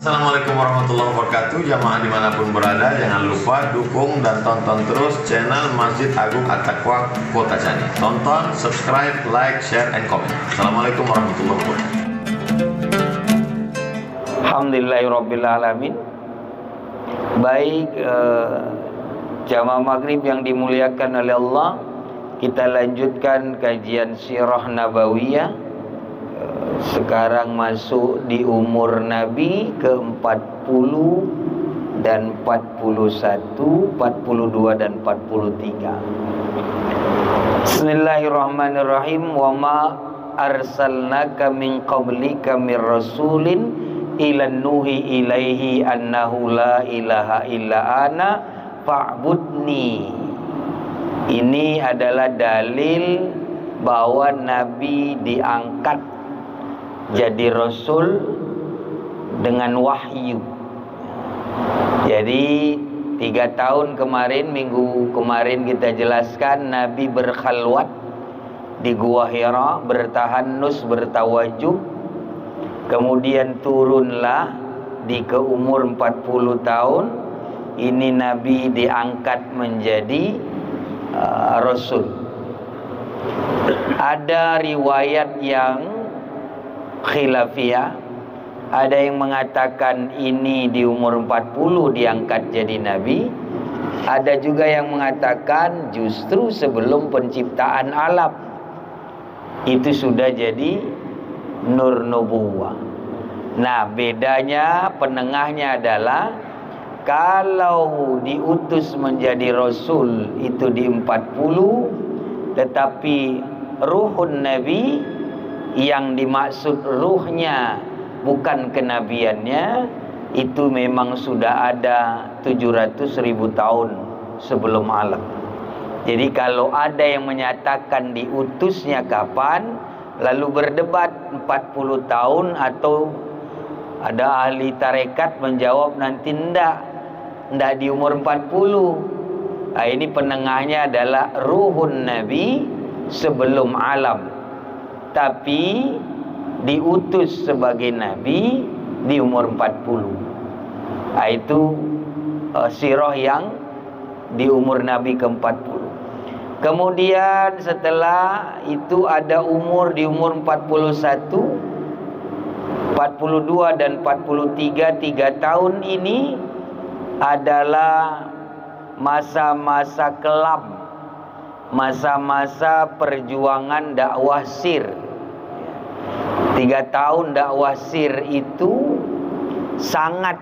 Assalamualaikum warahmatullahi wabarakatuh. Jamaah dimanapun berada, jangan lupa dukung dan tonton terus channel Masjid Agung At-Taqwa Kota Cani. Tonton, subscribe, like, share, and comment. Assalamualaikum warahmatullahi wabarakatuh. Alhamdulillahirrabbilalamin. Baik, jamaah maghrib yang dimuliakan oleh Allah, kita lanjutkan kajian sirah nabawiyah. Sekarang masuk di umur Nabi ke-40 dan 41, 42 dan 43. Bismillahirrahmanirrahim. Wa ma arsalnaka min qablika mir rasulin ila nuhi ilaihi annahu la ilaha illa ana fa'budni. Ini adalah dalil bahwa Nabi diangkat jadi Rasul dengan wahyu. Jadi 3 tahun kemarin, minggu kemarin kita jelaskan Nabi berkhalwat di Gua Hira, bertahanus, bertawajuh. Kemudian turunlah di ke umur 40 tahun. Ini Nabi diangkat menjadi Rasul. Ada riwayat yang khilafiyah, ada yang mengatakan ini di umur 40 diangkat jadi nabi, ada juga yang mengatakan justru sebelum penciptaan alam itu sudah jadi nur nubuwah. Nah, bedanya penengahnya adalah kalau diutus menjadi rasul itu di 40, tetapi ruhun nabi, yang dimaksud ruhnya bukan kenabiannya, itu memang sudah ada 700.000 tahun sebelum alam. Jadi kalau ada yang menyatakan diutusnya kapan, lalu berdebat 40 tahun, atau ada ahli tarekat menjawab nanti ndak di umur 40. Nah, ini penengahnya adalah ruhun nabi sebelum alam, tapi diutus sebagai nabi di umur 40. Nah, itu sirah yang di umur nabi ke-40. Kemudian setelah itu ada umur di umur 41, 42 dan 43, 3 tahun ini adalah masa-masa kelam, masa-masa perjuangan dakwah sir. 3 tahun dakwah sir itu sangat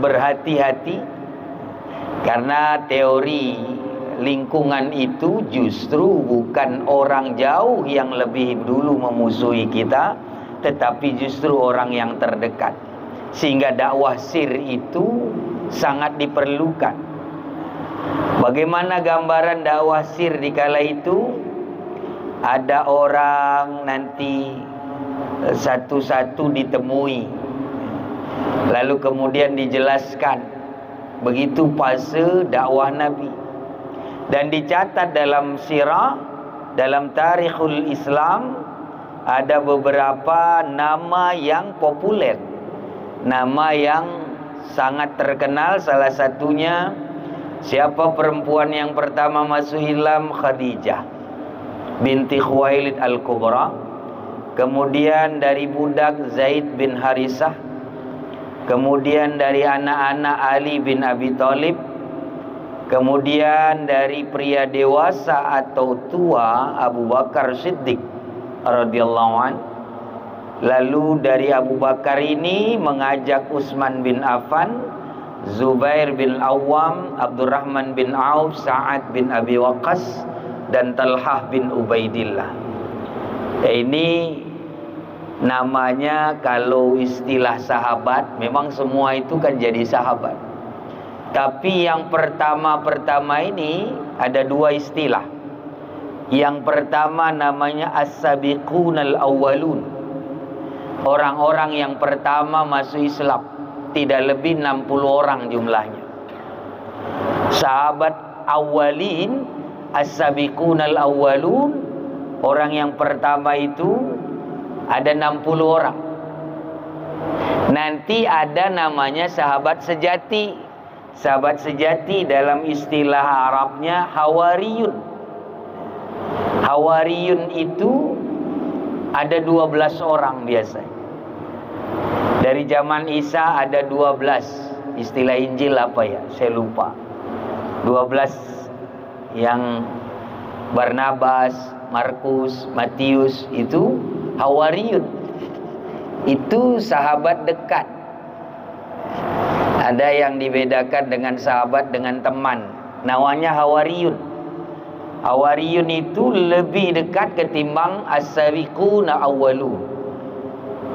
berhati-hati, karena teori lingkungan itu justru bukan orang jauh yang lebih dulu memusuhi kita, tetapi justru orang yang terdekat, sehingga dakwah sir itu sangat diperlukan. Bagaimana gambaran dakwah sir di kala itu? Ada orang nanti satu-satu ditemui, lalu kemudian dijelaskan. Begitu fase dakwah Nabi. Dan dicatat dalam sirah, dalam tarikhul Islam, ada beberapa nama yang populer, nama yang sangat terkenal. Salah satunya, siapa perempuan yang pertama masuk Islam? Khadijah binti Khuwailid Al-Kubra. Kemudian dari budak Zaid bin Harisah. Kemudian dari anak-anak Ali bin Abi Thalib. Kemudian dari pria dewasa atau tua Abu Bakar Siddiq radhiyallahu an. Lalu dari Abu Bakar ini mengajak Utsman bin Affan, Zubair bin Awam, Abdurrahman bin Auf, Sa'ad bin Abi Waqqas, dan Talhah bin Ubaidillah. Ini namanya, kalau istilah sahabat, memang semua itu kan jadi sahabat. Tapi yang pertama ini ada 2 istilah. Yang pertama namanya as-sabiqunal awwalun, orang-orang yang pertama masuk Islam, tidak lebih 60 orang jumlahnya. Sahabat awalin, as-sabiqunal awwalun, orang yang pertama itu ada 60 orang. Nanti ada namanya sahabat sejati. Sahabat sejati dalam istilah Arabnya hawariyun. Hawariyun itu ada 12 orang biasanya. Dari zaman Isa ada 12. Istilah Injil apa ya? Saya lupa. 12 yang Barnabas, Markus, Matius itu hawariyun. Itu sahabat dekat. Ada yang dibedakan dengan sahabat dengan teman. Namanya hawariyun. Hawariyun itu lebih dekat ketimbang as-sabiquna awwalun.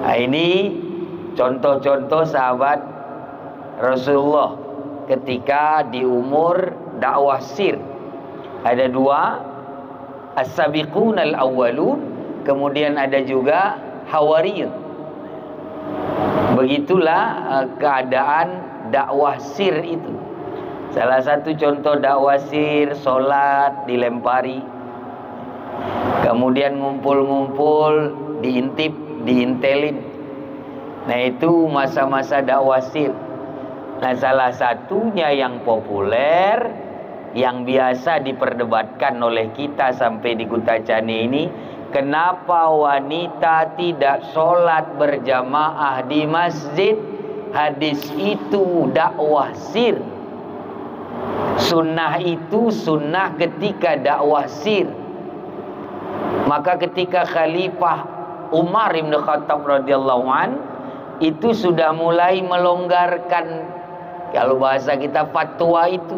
Nah, ini contoh-contoh sahabat Rasulullah ketika di umur dakwah sir. Ada 2, as-sabiquna al-awwalun, kemudian ada juga hawariyun. Begitulah keadaan dakwah sir itu. Salah satu contoh dakwah sir, solat dilempari, kemudian ngumpul-ngumpul, diintip, diintelin. Nah, itu masa-masa dakwah sir. Nah, salah satunya yang populer, yang biasa diperdebatkan oleh kita sampai di Kutacani ini, kenapa wanita tidak sholat berjamaah di masjid? Hadis itu dakwah sir. Sunnah itu sunnah ketika dakwah sir. Maka ketika Khalifah Umar bin Khattab radhiyallahu an itu sudah mulai melonggarkan, kalau bahasa kita, fatwa itu.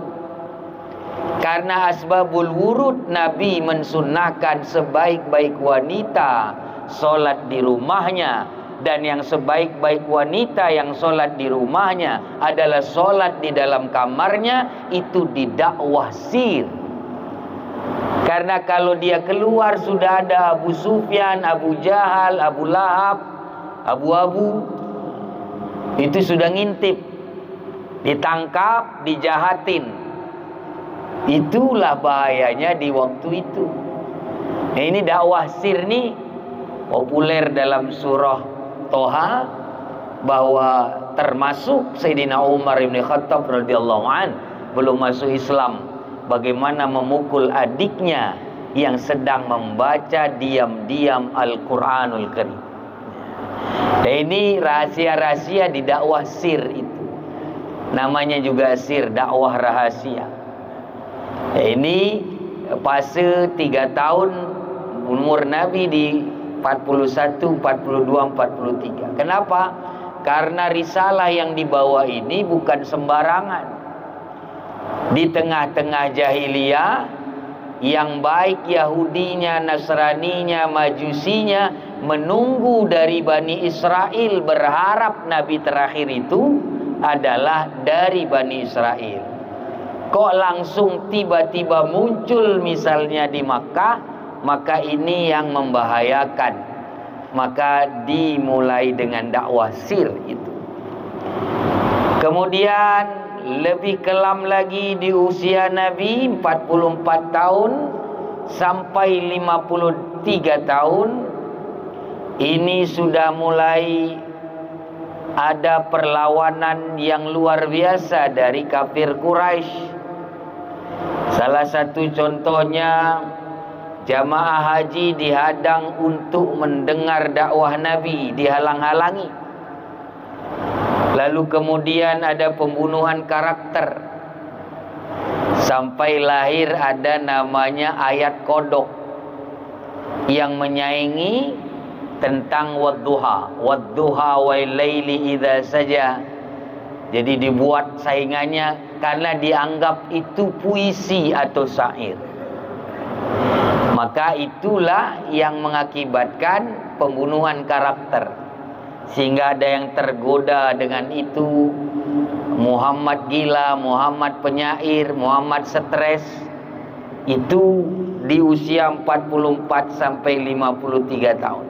Karena asbabul wurud, Nabi mensunnahkan sebaik-baik wanita sholat di rumahnya. Dan yang sebaik-baik wanita yang sholat di rumahnya adalah sholat di dalam kamarnya. Itu didakwah sir. Karena kalau dia keluar sudah ada Abu Sufyan, Abu Jahal, Abu Lahab, Abu itu sudah ngintip, ditangkap, dijahatin. Itulah bahayanya di waktu itu. Nah, ini dakwah sir nih populer dalam surah Toha, bahwa termasuk Sayyidina Umar bin Khattab radhiyallahu an belum masuk Islam, bagaimana memukul adiknya yang sedang membaca diam-diam Al-Quranul Karim. Dan ini rahasia-rahasia di dakwah sir itu. Namanya juga sir, dakwah rahasia. Ini fase 3 tahun umur Nabi di 41, 42, 43. Kenapa? Karena risalah yang dibawa ini bukan sembarangan. Di tengah-tengah jahiliyah, yang baik Yahudinya, Nasraninya, Majusinya menunggu dari Bani Israel, berharap Nabi terakhir itu adalah dari Bani Israel. Kok langsung tiba-tiba muncul misalnya di Makkah? Maka ini yang membahayakan. Maka dimulai dengan dakwah sir itu. Kemudian lebih kelam lagi di usia Nabi 44 tahun sampai 53 tahun. Ini sudah mulai ada perlawanan yang luar biasa dari kafir Quraisy. Salah satu contohnya, jamaah haji dihadang untuk mendengar dakwah Nabi, dihalang-halangi. Lalu kemudian ada pembunuhan karakter. Sampai lahir ada namanya ayat kodok yang menyaingi tentang wadduha. Wadduha wal laili idza saja. Jadi dibuat saingannya karena dianggap itu puisi atau syair. Maka itulah yang mengakibatkan pembunuhan karakter. Sehingga ada yang tergoda dengan itu. Muhammad gila, Muhammad penyair, Muhammad stres. Itu di usia 44 sampai 53 tahun.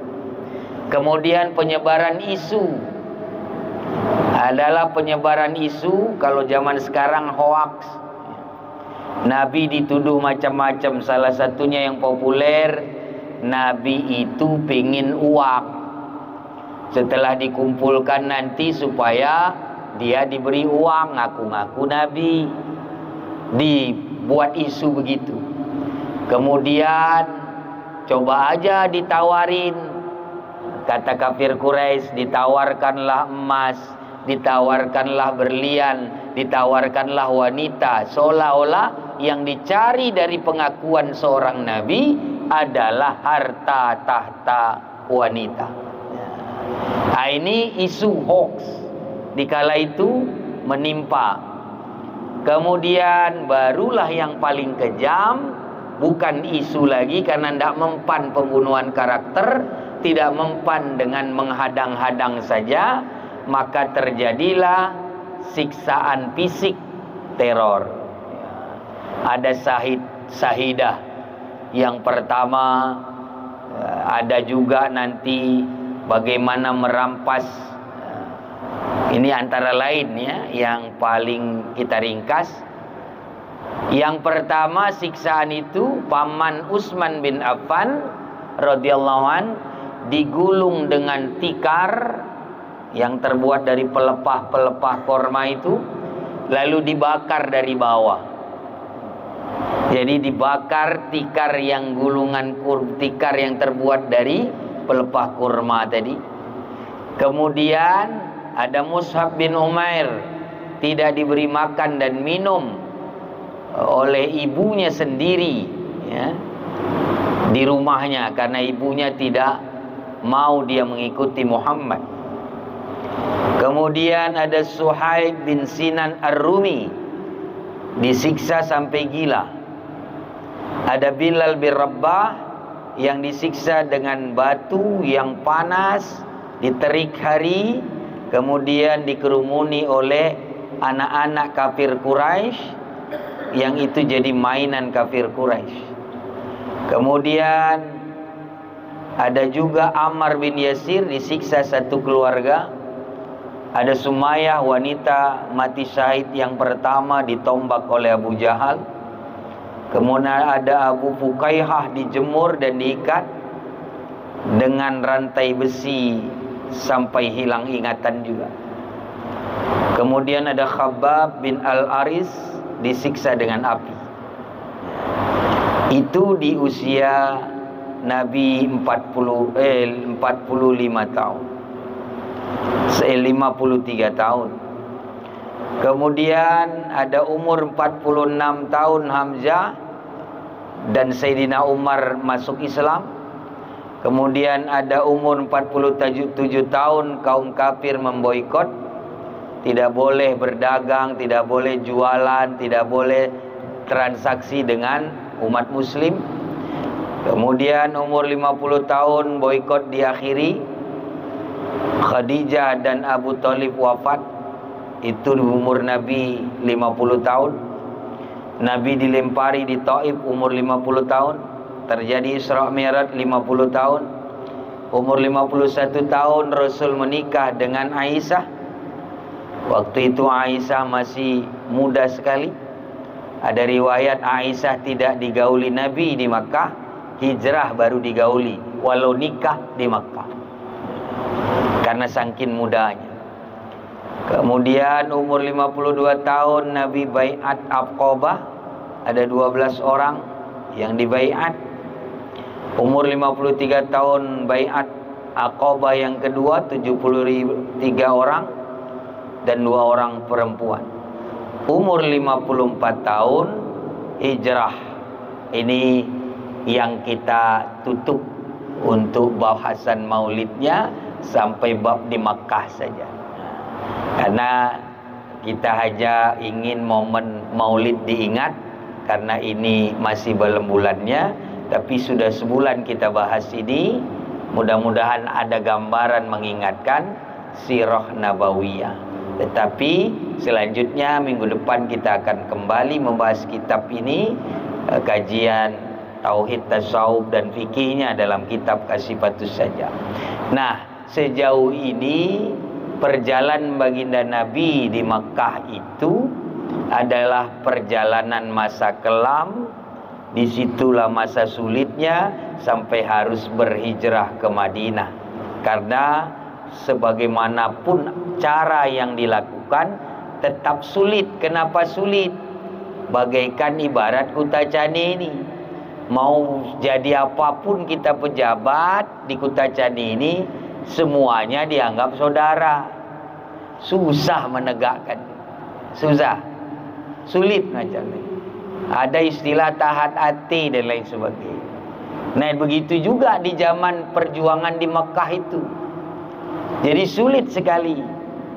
Kemudian penyebaran isu. Adalah penyebaran isu, kalau zaman sekarang hoax. Nabi dituduh macam-macam. Salah satunya yang populer, Nabi itu pingin uang. Setelah dikumpulkan nanti supaya dia diberi uang, ngaku-ngaku Nabi, dibuat isu begitu. Kemudian coba aja ditawarin, kata kafir Quraisy, ditawarkanlah emas, ditawarkanlah berlian, ditawarkanlah wanita, seolah-olah yang dicari dari pengakuan seorang nabi adalah harta tahta wanita. Nah, ini isu hoax dikala itu menimpa. Kemudian barulah yang paling kejam, bukan isu lagi karena tidak mempan pembunuhan karakter, tidak mempan dengan menghadang-hadang saja, maka terjadilah siksaan fisik, teror. Ada sahidah yang pertama, ada juga nanti bagaimana merampas. Ini antara lain ya yang paling kita ringkas. Yang pertama siksaan itu, paman Utsman bin Affan radhiyallahu an digulung dengan tikar yang terbuat dari pelepah-pelepah korma itu, lalu dibakar dari bawah. Jadi dibakar tikar yang tikar yang terbuat dari pelepah kurma tadi. Kemudian ada Mus'ab bin Umair tidak diberi makan dan minum oleh ibunya sendiri ya, di rumahnya karena ibunya tidak mau dia mengikuti Muhammad. Kemudian ada Suhaib bin Sinan Ar-Rumi disiksa sampai gila. Ada Bilal bin Rabah yang disiksa dengan batu yang panas di terik hari, kemudian dikerumuni oleh anak-anak kafir Quraisy, yang itu jadi mainan kafir Quraisy. Kemudian ada juga Ammar bin Yasir disiksa satu keluarga. Ada Sumayyah, wanita mati syahid yang pertama, ditombak oleh Abu Jahal. Kemudian ada Abu Fukaihah dijemur dan diikat dengan rantai besi sampai hilang ingatan juga. Kemudian ada Khabbab bin Al-Aris disiksa dengan api. Itu di usia Nabi 45 tahun. 53 tahun. Kemudian ada umur 46 tahun Hamzah dan Sayyidina Umar masuk Islam. Kemudian ada umur 47 tahun kaum kafir memboikot. Tidak boleh berdagang, tidak boleh jualan, tidak boleh transaksi dengan umat muslim. Kemudian umur 50 tahun boikot diakhiri. Khadijah dan Abu Thalib wafat. Itu di umur Nabi 50 tahun. Nabi dilempari di Taif umur 50 tahun. Terjadi Isra Mi'raj 50 tahun. Umur 51 tahun Rasul menikah dengan Aisyah. Waktu itu Aisyah masih muda sekali. Ada riwayat Aisyah tidak digauli Nabi di Makkah, hijrah baru digauli, walau nikah di Makkah, karena saking mudanya. Kemudian umur 52 tahun Nabi baiat Aqabah, ada 12 orang yang dibaiat. Umur 53 tahun baiat Aqabah yang kedua, 73 orang dan 2 orang perempuan. Umur 54 tahun hijrah. Ini yang kita tutup untuk bahasan maulidnya sampai bab di Makkah saja. Karena kita hanya ingin momen maulid diingat, karena ini masih belum bulannya, tapi sudah sebulan kita bahas ini. Mudah-mudahan ada gambaran mengingatkan sirah nabawiyah. Tetapi selanjutnya minggu depan kita akan kembali membahas kitab ini, kajian tauhid, tasawuf dan fikihnya dalam kitab Kasifatus Saja. Nah, sejauh ini perjalanan baginda Nabi di Makkah itu adalah perjalanan masa kelam. Disitulah masa sulitnya sampai harus berhijrah ke Madinah. Karena sebagaimanapun cara yang dilakukan tetap sulit. Kenapa sulit? Bagaikan ibarat Kutacani ini. Mau jadi apapun kita pejabat di Kutacani ini, semuanya dianggap saudara. Susah menegakkan. Susah. Sulit macamnya. Ada istilah tahat hati dan lain sebagainya. Nah, begitu juga di zaman perjuangan di Mekah itu. Jadi sulit sekali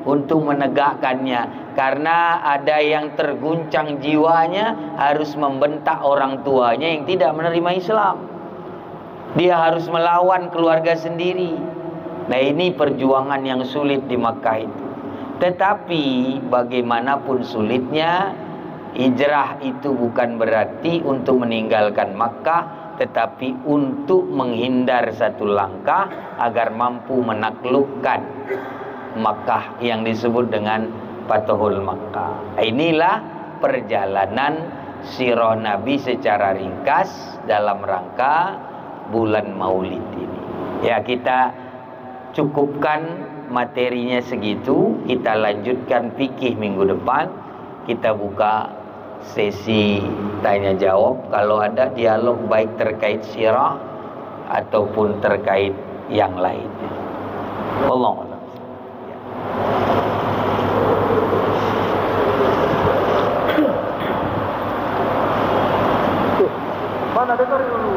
untuk menegakkannya, karena ada yang terguncang jiwanya harus membentak orang tuanya yang tidak menerima Islam. Dia harus melawan keluarga sendiri. Nah, ini perjuangan yang sulit di Makkah itu. Tetapi bagaimanapun sulitnya, hijrah itu bukan berarti untuk meninggalkan Makkah, tetapi untuk menghindar satu langkah agar mampu menaklukkan Makkah yang disebut dengan Fathul Makkah. Inilah perjalanan sirah Nabi secara ringkas dalam rangka bulan Maulid ini. Ya, kita cukupkan materinya segitu. Kita lanjutkan fikih minggu depan. Kita buka sesi tanya jawab kalau ada dialog baik terkait sirah ataupun terkait yang lainnya. Wallahu a'lam. Mana dengar dulu.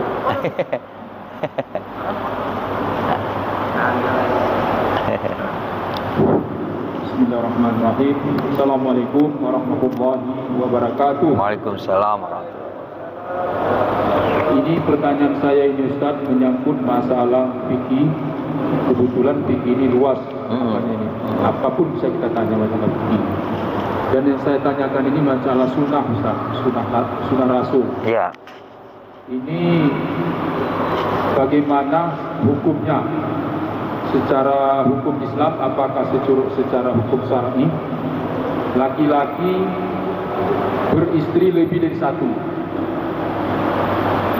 Bismillahirrahmanirrahim. Assalamualaikum warahmatullahi wabarakatuh. Waalaikumsalam warahmatullahi wabarakatuh. Ini pertanyaan saya ini Ustaz menyangkut masalah fikih. Kebetulan fikih ini luas. Ini. Apapun bisa kita tanya masalah fikih. Dan yang saya tanyakan ini masalah sunnah Ustaz, sunnah Rasul. Iya. Ini bagaimana hukumnya? Secara hukum Islam, apakah secara hukum syar'i laki-laki beristri lebih dari satu?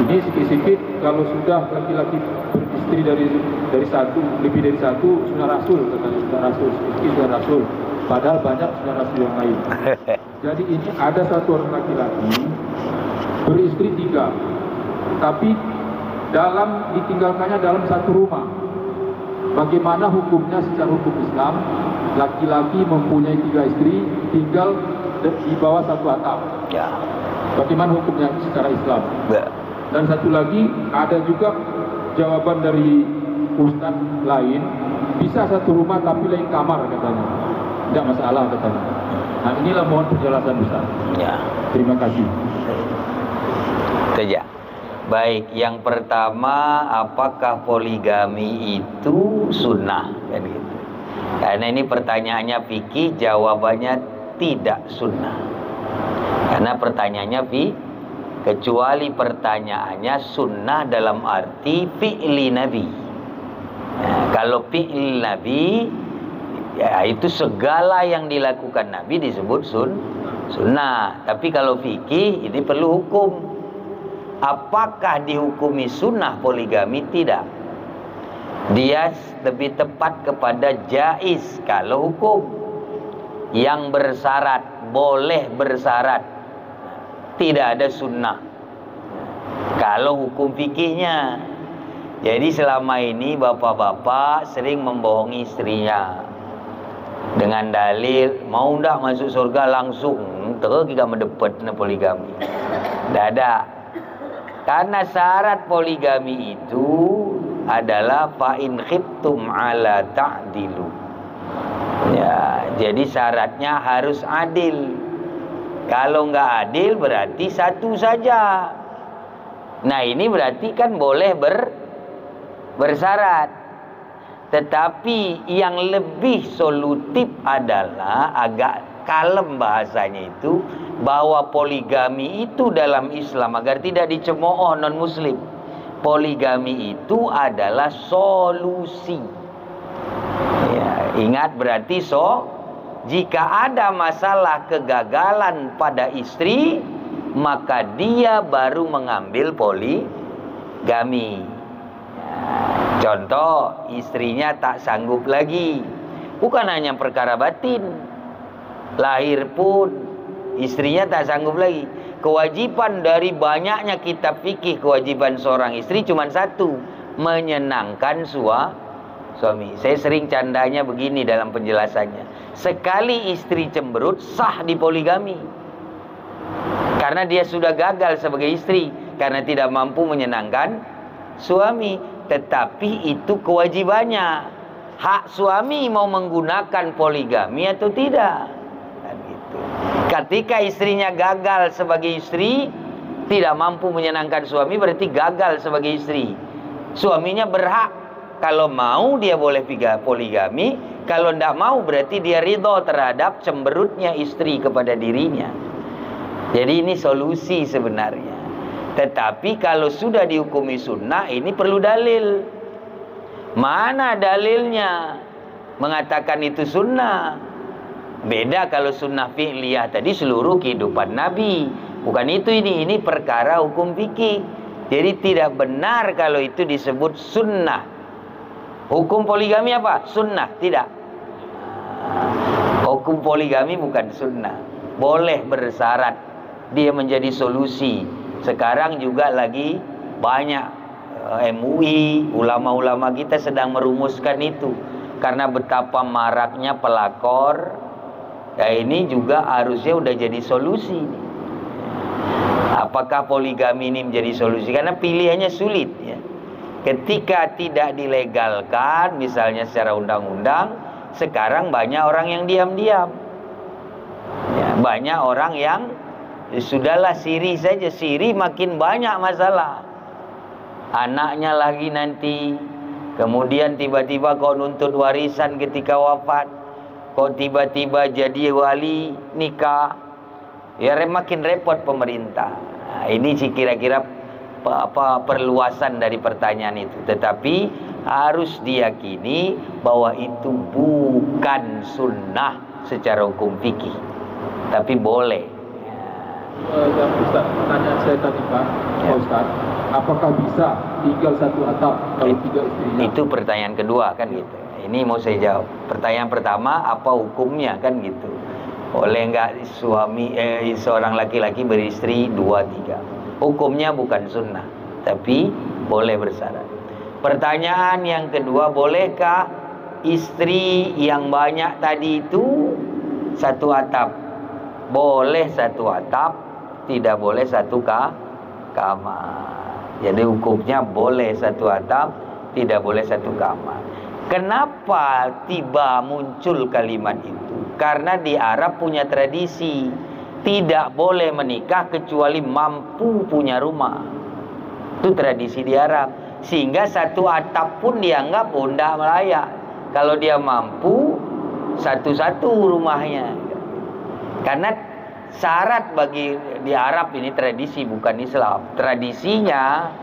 Ini sikit-sikit kalau sudah laki-laki beristri dari satu, lebih dari satu, sunnah Rasul, katanya sunnah Rasul, istri sunnah Rasul. Padahal banyak sunnah Rasul yang lain. Jadi ini ada satu orang laki-laki beristri 3, tapi ditinggalkannya dalam satu rumah. Bagaimana hukumnya secara hukum Islam? Laki-laki mempunyai 3 istri, tinggal di bawah satu atap. Ya. Bagaimana hukumnya secara Islam? Ya. Dan satu lagi, ada juga jawaban dari ustaz lain, bisa satu rumah tapi lain kamar katanya. Tidak masalah katanya. Nah, inilah mohon penjelasan Ustaz. Ya. Terima kasih. Saja. Baik, yang pertama, apakah poligami itu sunnah? Kan gitu. Karena ini pertanyaannya fikih, jawabannya tidak sunnah. Karena pertanyaannya kecuali pertanyaannya sunnah dalam arti fi'li Nabi. Nah, kalau fi'li Nabi, ya itu segala yang dilakukan Nabi disebut sunnah. Tapi kalau fikih, ini perlu hukum. Apakah dihukumi sunnah poligami? Tidak. Dia lebih tepat kepada jaiz kalau hukum. Yang bersyarat, boleh bersyarat, tidak ada sunnah. Kalau hukum fikihnya. Jadi selama ini bapak-bapak sering membohongi istrinya dengan dalil mau ndak masuk surga langsung terus kita mendapat poligami. Tidak ada. Karena syarat poligami itu adalah fa in khiftum ala ta'dilu. Ya, jadi syaratnya harus adil. Kalau nggak adil berarti satu saja. Nah, ini berarti kan boleh bersyarat. Tetapi yang lebih solutif adalah agak kalem bahasanya itu, bahwa poligami itu dalam Islam agar tidak dicemooh non muslim, poligami itu adalah solusi. Ya, ingat berarti jika ada masalah kegagalan pada istri, maka dia baru mengambil poligami. Ya, Contoh, istrinya tak sanggup lagi. Bukan hanya perkara batin, lahir pun istrinya tak sanggup lagi. Kewajiban dari banyaknya kitab fikih, kewajiban seorang istri cuma satu, menyenangkan suami. Saya sering candanya begini dalam penjelasannya. Sekali istri cemberut, sah di poligami. Karena dia sudah gagal sebagai istri, karena tidak mampu menyenangkan suami. Tetapi itu kewajibannya. Hak suami mau menggunakan poligami atau tidak. Gitu. Ketika istrinya gagal sebagai istri, tidak mampu menyenangkan suami, berarti gagal sebagai istri. Suaminya berhak, kalau mau dia boleh poligami, kalau tidak mau berarti dia ridho terhadap cemberutnya istri kepada dirinya. Jadi ini solusi sebenarnya. Tetapi kalau sudah dihukumi sunnah, ini perlu dalil. Mana dalilnya mengatakan itu sunnah? Beda kalau sunnah fi'liyah tadi seluruh kehidupan Nabi. Bukan itu ini perkara hukum fikih. Jadi tidak benar kalau itu disebut sunnah. Hukum poligami apa? Sunnah, tidak. Hukum poligami bukan sunnah. Boleh bersyarat, dia menjadi solusi. Sekarang juga lagi banyak MUI, ulama-ulama kita sedang merumuskan itu. Karena betapa maraknya pelakor, ya ini juga harusnya udah jadi solusi. Apakah poligami ini menjadi solusi? Karena pilihannya sulit ya. Ketika tidak dilegalkan, misalnya secara undang-undang, sekarang banyak orang yang diam-diam. Ya, banyak orang yang sudahlah siri saja, siri makin banyak masalah. Anaknya lagi nanti, kemudian tiba-tiba kau nuntut warisan ketika wafat, kau tiba-tiba jadi wali nikah, ya makin repot pemerintah. Nah, ini sih kira-kira perluasan dari pertanyaan itu. Tetapi harus diyakini bahwa itu bukan sunnah secara hukum fikih, tapi boleh. Yang Ustaz, pertanyaan saya tadi Pak Ustaz, apakah bisa tinggal satu atap kalau tiga istrinya? Itu pertanyaan kedua kan gitu. Ini mau saya jawab. Pertanyaan pertama, apa hukumnya kan gitu? Boleh nggak seorang laki-laki beristri 2-3? Hukumnya bukan sunnah, tapi boleh bersyarat. Pertanyaan yang kedua, bolehkah istri yang banyak tadi itu satu atap? Boleh satu atap, tidak boleh satu kamar. Jadi hukumnya boleh satu atap, tidak boleh satu kamar. Kenapa tiba muncul kalimat itu? Karena di Arab punya tradisi, tidak boleh menikah kecuali mampu punya rumah. Itu tradisi di Arab. Sehingga satu atap pun dianggap tidak layak. Kalau dia mampu, satu-satu rumahnya. Karena syarat bagi di Arab ini tradisi, bukan Islam. Tradisinya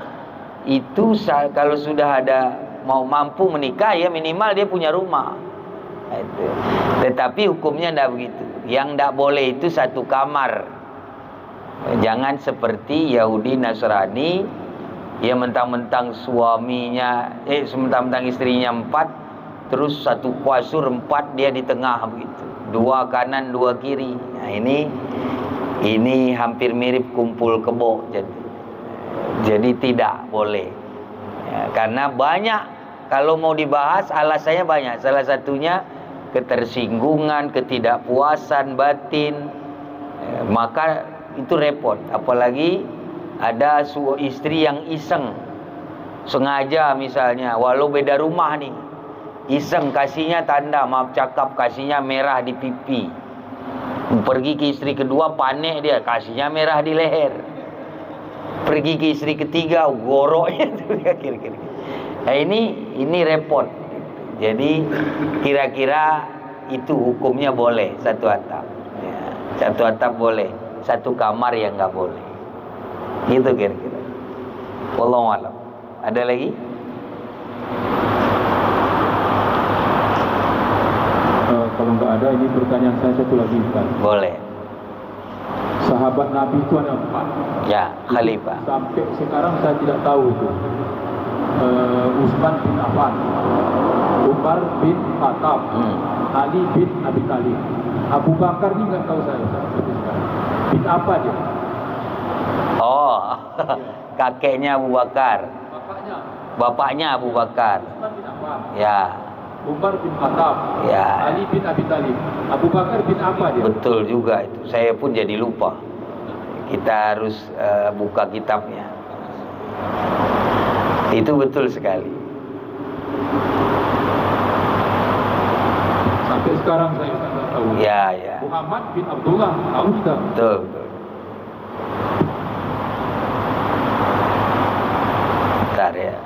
itu kalau sudah ada mau mampu menikah, ya minimal dia punya rumah. Itu. Tetapi hukumnya tidak begitu. Yang tidak boleh itu satu kamar. Jangan seperti Yahudi Nasrani, ya mentang-mentang suaminya, mentang-mentang istrinya 4, terus satu kasur 4 dia di tengah begitu. 2 kanan 2 kiri. Nah, ini hampir mirip kumpul kebo. Jadi tidak boleh. Ya, karena banyak, kalau mau dibahas alasannya banyak. Salah satunya ketersinggungan, ketidakpuasan batin. Maka itu repot. Apalagi ada istri yang iseng, sengaja misalnya, walau beda rumah nih, iseng kasihnya tanda, maaf cakap, kasihnya merah di pipi. Pergi ke istri kedua, panik dia, kasihnya merah di leher. Pergi ke istri ketiga, goroknya itu kira-kira. Nah, ini repot. Jadi kira-kira itu hukumnya boleh satu atap. Ya, satu atap boleh, satu kamar yang nggak boleh. Gitu kira-kira. Wallahu a'lam. Ada lagi? Kalau nggak ada, ini pertanyaan saya satu lagi Ustaz. Boleh. Sahabat Nabi itu ada 4. Ya, khalifah. Sampai sekarang saya tidak tahu itu. Utsman bin Affan, Umar bin Khattab, Ali bin Abi Thalib. Abu Bakar ini nggak tahu saya. Bin apa dia? Oh, kakeknya Abu Bakar. Bapaknya. Bapaknya Abu Bakar. Utsman bin Affan. Ya. Umar bin Khattab. Ya. Ali bin Abi Thalib. Abu Bakar bin apa dia? Betul juga itu. Saya pun jadi lupa. Kita harus buka kitabnya. Itu betul sekali. Sampai sekarang saya tidak tahu. Ya, ya. Muhammad bin Abdullah, tahu tidak? Betul, betul. Bentar ya.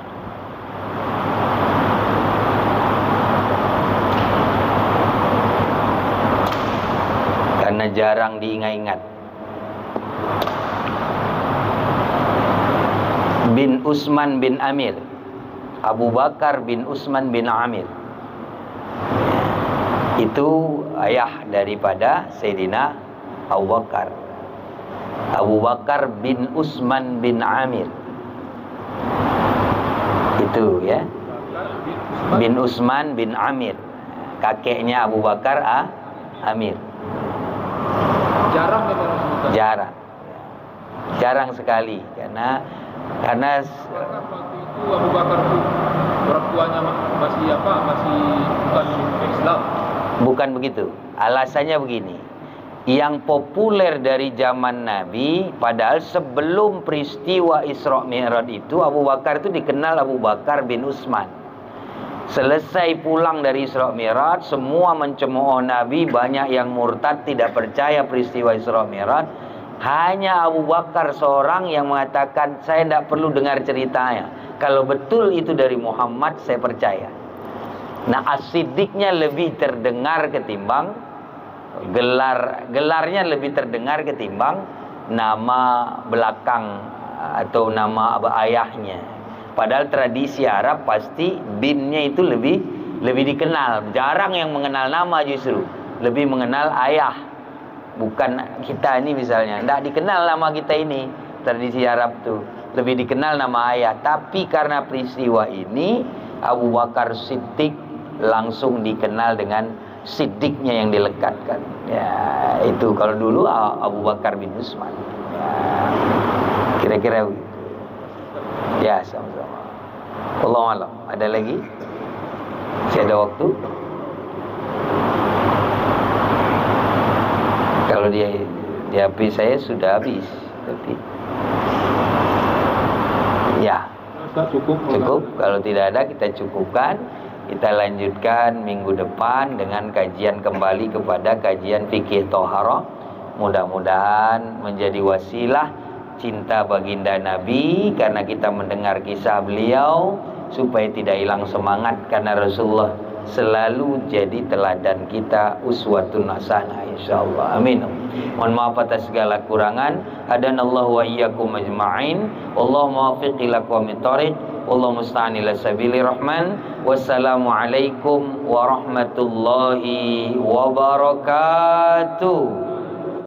Karena jarang diingat-ingat. Bin Utsman bin Amir, Abu Bakar bin Utsman bin Amir. Itu ayah daripada Sayyidina Abu Bakar. Abu Bakar bin Utsman bin Amir. Itu ya. Bin Utsman bin Amir. Kakeknya Abu Bakar Amir. Jarang memang disebutkan. Jarang. Jarang sekali karena Karena waktu itu Abu Bakar itu orang tuanya masih apa? Masih bukan Islam. bukan begitu. Alasannya begini. Yang populer dari zaman Nabi, padahal sebelum peristiwa Isra Mi'raj itu Abu Bakar itu dikenal Abu Bakar bin Utsman. Selesai pulang dari Isra Mi'raj, semua mencemooh Nabi, banyak yang murtad, tidak percaya peristiwa Isra Mi'raj. Hanya Abu Bakar seorang yang mengatakan, saya tidak perlu dengar ceritanya. Kalau betul itu dari Muhammad, saya percaya. Nah, as-siddiqnya lebih terdengar ketimbang gelarnya lebih terdengar ketimbang nama belakang atau nama ayahnya. Padahal tradisi Arab pasti binnya itu lebih dikenal. Jarang yang mengenal nama, justru lebih mengenal ayah. Bukan kita ini misalnya, tidak dikenal nama kita ini. Tradisi Arab tuh lebih dikenal nama ayah. Tapi karena peristiwa ini, Abu Bakar Siddiq langsung dikenal dengan siddiqnya yang dilekatkan. Ya, itu kalau dulu Abu Bakar bin Utsman. Ya, kira-kira begitu. Ya, sama-sama. Wallahu a'lam. Ada lagi? Masih ada waktu? Kalau di HP saya sudah habis, tapi ya cukup. Kalau tidak ada, kita cukupkan. Kita lanjutkan minggu depan dengan kajian kembali kepada kajian fikih Thaharah. Mudah-mudahan menjadi wasilah cinta baginda Nabi, karena kita mendengar kisah beliau supaya tidak hilang semangat, karena Rasulullah selalu jadi teladan kita, uswatun hasanah insyaallah. Amin. Mohon maaf atas segala kurangan. Hadanallahu wa iyyakum ajma'in. Wallahu muwaffiq ila aqwamit thoriq. Wallahu musta'an ila sabilir rahman. Wassalamualaikum warahmatullahi wabarakatuh.